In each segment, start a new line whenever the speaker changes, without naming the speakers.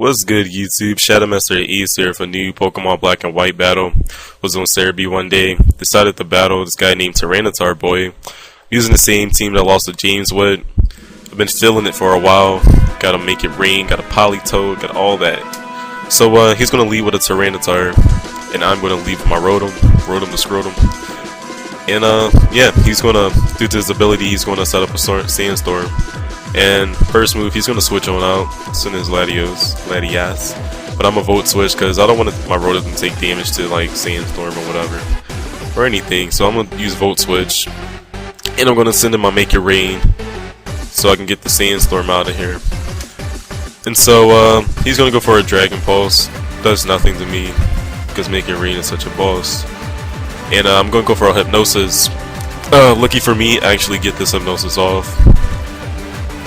What's good, YouTube? ShadowMasterAce here for new Pokemon Black and White battle. Was on Cerebi one day, decided to battle this guy named Tyranitarboi, using the same team that I lost to James with. I've been feeling it for a while. Gotta make it rain, got a Politoed, got all that. So he's gonna lead with a Tyranitar, and I'm gonna lead with my Rotom to Scrotum. And yeah, he's gonna, due to his ability, he's gonna set up a Sandstorm. And first move, he's gonna switch on out, send his Latias. But I'm a Volt switch because I don't want my Rotom to take damage to like Sandstorm or whatever, or anything. So I'm gonna use Volt switch, and I'm gonna send in my Make It Rain, so I can get the Sandstorm out of here. And so he's gonna go for a Dragon Pulse. Does nothing to me because Make It Rain is such a boss. And I'm gonna go for a Hypnosis. Lucky for me, I actually get this Hypnosis off.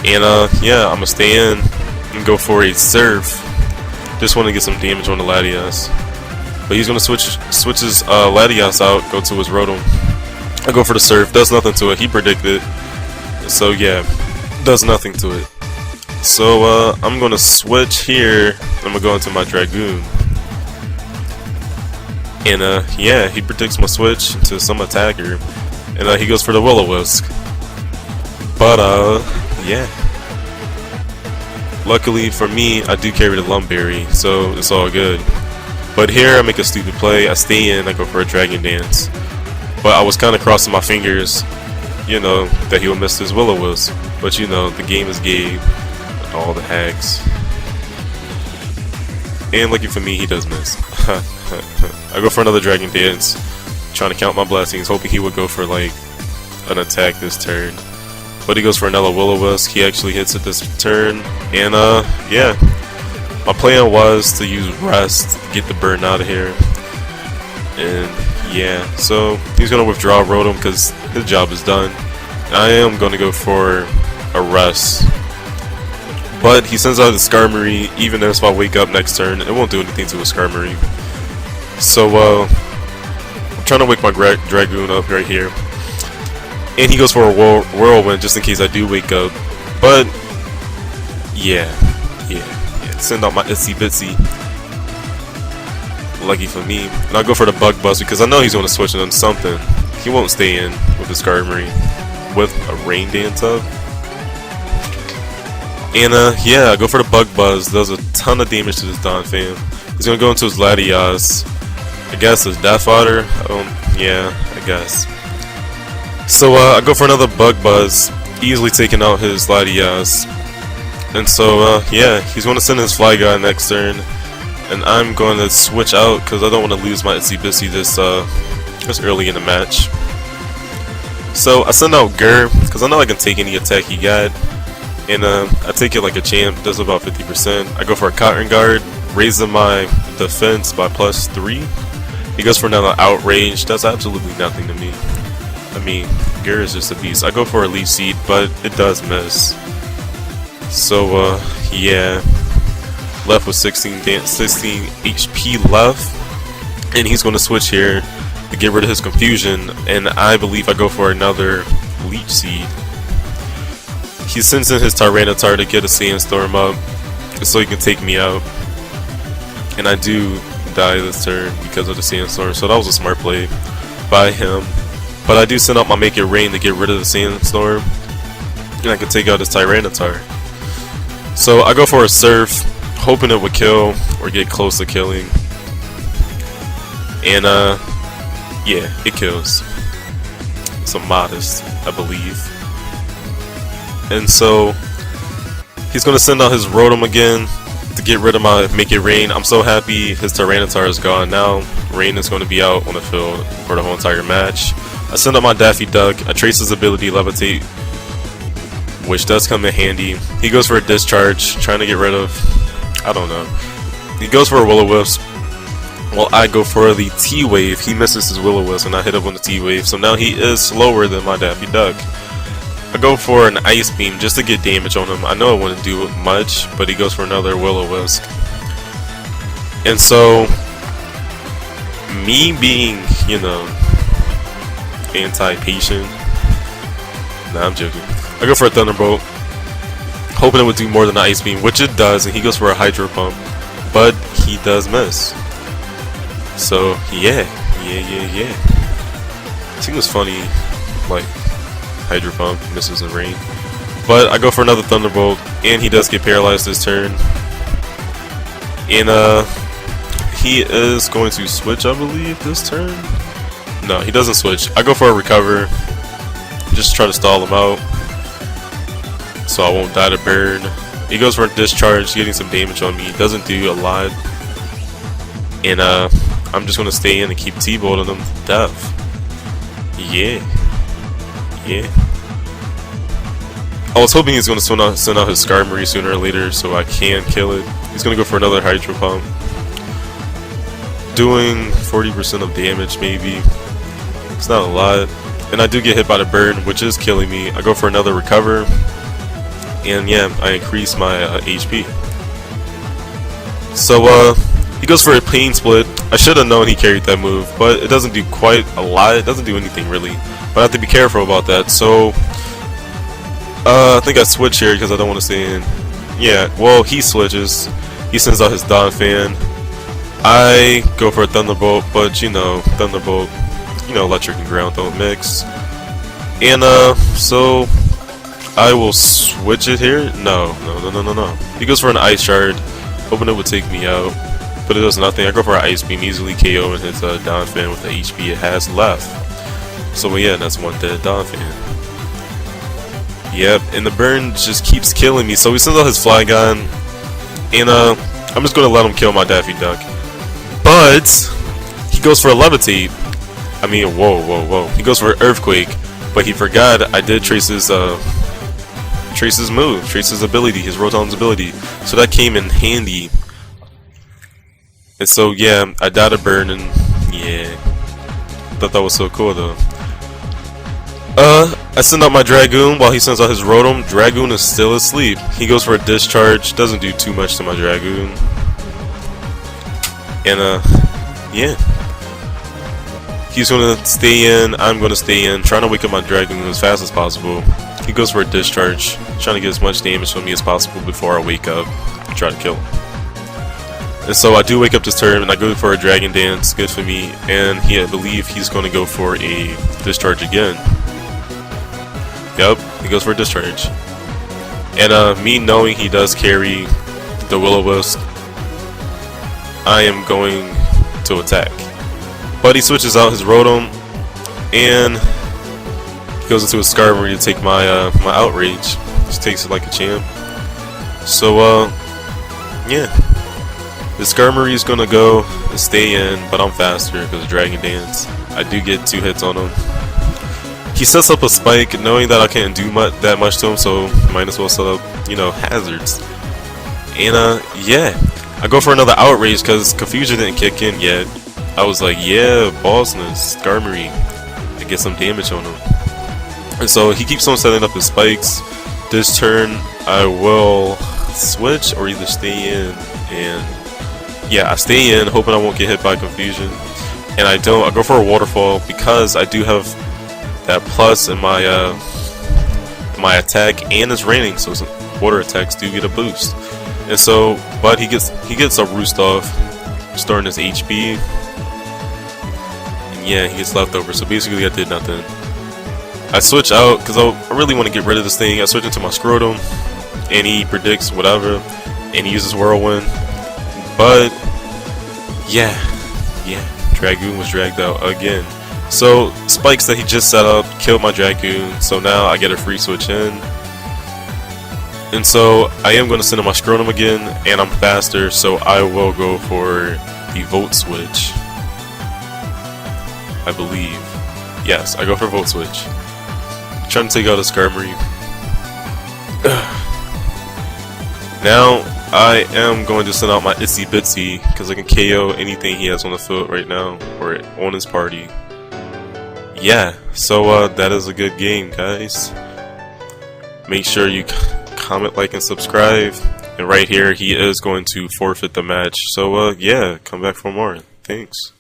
And yeah, I'm gonna stay in and go for a Surf. Just want to get some damage on the Latias. But he's gonna switch his Latias out, go to his Rotom. I go for the Surf, does nothing to it. He predicted. So yeah, does nothing to it. So I'm gonna switch here. I'm gonna go into my Dragoon. And yeah, he predicts my switch to some attacker. And he goes for the Will-O-Wisp. But yeah. Luckily for me, I do carry the Lumberry, so it's all good. But here I make a stupid play. I stay in, I go for a Dragon Dance. But I was kind of crossing my fingers, you know, that he would miss his Will-O-Wisp. But you know, the game is Gabe, all the hacks. And lucky for me, he does miss. I go for another Dragon Dance, trying to count my blessings, hoping he would go for like an attack this turn. But he goes for another Will-O-Wisp. He actually hits it this turn. And yeah, my plan was to use Rest to get the burn out of here. And yeah, so he's gonna withdraw Rotom because his job is done. I am gonna go for a Rest. But he sends out his Skarmory. Even if I wake up next turn, it won't do anything to his Skarmory. So I'm trying to wake my Dragoon up right here. And he goes for a Whirlwind just in case I do wake up. But yeah. Send out my Itsy Bitsy. Lucky for me. And I'll go for the Bug Buzz because I know he's going to switch on something. He won't stay in with the Skarmory with a Rain Dance up. And yeah, I go for the Bug Buzz. Does a ton of damage to this Don fam. He's going to go into his Latias. I guess his Death Fodder. Yeah, I guess. So I go for another Bug Buzz, easily taking out his Latias. And so yeah, he's going to send his Fly Guy next turn, and I'm going to switch out because I don't want to lose my Itsy Bitsy this early in the match. So I send out Gur because I know I can take any attack he got, and I take it like a champ. Does about 50%. I go for a Cotton Guard, raising my defense by +3. He goes for another Outrage. Does absolutely nothing to me. I mean, Gur is just a beast. I go for a Leaf Seed, but it does miss. So, yeah. Left with 16 HP left. And he's going to switch here to get rid of his confusion. And I believe I go for another Leech Seed. He sends in his Tyranitar to get a Sandstorm up so he can take me out. And I do die this turn because of the Sandstorm. So that was a smart play by him. But I do send out my Make It Rain to get rid of the Sandstorm, and I can take out his Tyranitar. So I go for a Surf, hoping it would kill or get close to killing. And yeah, it kills. It's a Modest, I believe. And so he's gonna send out his Rotom again to get rid of my Make It Rain. I'm so happy his Tyranitar is gone now. Rain is going to be out on the field for the whole entire match. I send out my Daffy Duck. I trace his ability Levitate, which does come in handy. He goes for a Discharge, trying to get rid of, I don't know. He goes for a Will-O-Wisp. Well, I go for the T-Wave. He misses his Will-O-Wisp, and I hit up on the T-Wave. So now he is slower than my Daffy Duck. I go for an Ice Beam just to get damage on him. I know it wouldn't do much, but he goes for another Will-O-Wisp. And so, me being, you know, anti-patient. Nah, I'm joking. I go for a Thunderbolt, hoping it would do more than the Ice Beam, which it does, and he goes for a Hydro Pump, but he does miss. So yeah. I think it was funny, like Hydro Pump misses in rain, but I go for another Thunderbolt, and he does get paralyzed this turn, and he is going to switch, I believe, this turn. No, he doesn't switch. I go for a Recover, just try to stall him out, so I won't die to burn. He goes for a Discharge, getting some damage on me. He doesn't do a lot, and I'm just gonna stay in and keep T-bolting him to death. Yeah. I was hoping he's gonna send out his Skarmory sooner or later, so I can kill it. He's gonna go for another Hydro Pump, doing 40% of damage, maybe. It's not a lot, and I do get hit by the burn, which is killing me. I go for another Recover, and yeah, I increase my HP. So he goes for a Pain Split. I should have known he carried that move, but it doesn't do quite a lot. It doesn't do anything really, but I have to be careful about that. So I think I switch here because I don't want to stay in. Yeah, well, he switches. He sends out his Donphan. I go for a Thunderbolt, but you know, Thunderbolt, you know, electric and ground don't mix. And so I will switch it here. No. He goes for an Ice Shard, hoping it would take me out, but it does nothing. I go for an Ice Beam, easily KO in his Donphan with the HP it has left. So yeah, that's one dead Donphan. Yep, and the burn just keeps killing me. So he sends out his Flygon, and I'm just gonna let him kill my Daffy Duck. But he goes for a Levitate. I mean, whoa. He goes for Earthquake, but he forgot I did trace his move, trace his ability, his Rotom's ability. So that came in handy. And so yeah, I died a burn, and yeah, thought that was so cool though. I send out my Dragoon while he sends out his Rotom. Dragoon is still asleep. He goes for a Discharge, doesn't do too much to my Dragoon. And yeah. He's gonna stay in, I'm gonna stay in, trying to wake up my Dragoon as fast as possible. He goes for a Discharge, trying to get as much damage from me as possible before I wake up and try to kill him. And so I do wake up this turn, and I go for a Dragon Dance, good for me, and I believe he's gonna go for a Discharge again. Yep, he goes for a Discharge. And me knowing he does carry the Will-O-Wisp, I am going to attack. But he switches out his Rotom, and he goes into his Skarmory to take my my Outrage. Just takes it like a champ. So yeah, the Skarmory is gonna go and stay in, but I'm faster because of Dragon Dance. I do get 2 hits on him. He sets up a Spike, knowing that I can't do that much to him, so might as well set up, you know, hazards. And yeah, I go for another Outrage because Confusion didn't kick in yet. I was like, yeah, Bossness, Skarmory, I get some damage on him. And so he keeps on setting up his spikes. This turn, I will switch or either stay in. And yeah, I stay in, hoping I won't get hit by Confusion. And I don't. I go for a Waterfall because I do have that plus in my my attack, and it's raining, so water attacks do get a boost. And so, but he gets a Roost off, storing his HP. Yeah, he gets leftover, so basically I did nothing. I switch out because I really want to get rid of this thing. I switch into my Scrotum, and he predicts whatever, and he uses Whirlwind. But yeah, Dragoon was dragged out again. So spikes that he just set up killed my Dragoon, so now I get a free switch in. And so I am going to send in my Scrotum again, and I'm faster, so I will go for the Volt Switch. I believe. Yes, I go for Volt Switch. Trying to take out a Skarmory. Now I am going to send out my Itsy Bitsy because I can KO anything he has on the field right now or on his party. Yeah, so that is a good game, guys. Make sure you comment, like, and subscribe. And right here, he is going to forfeit the match. So yeah, come back for more. Thanks.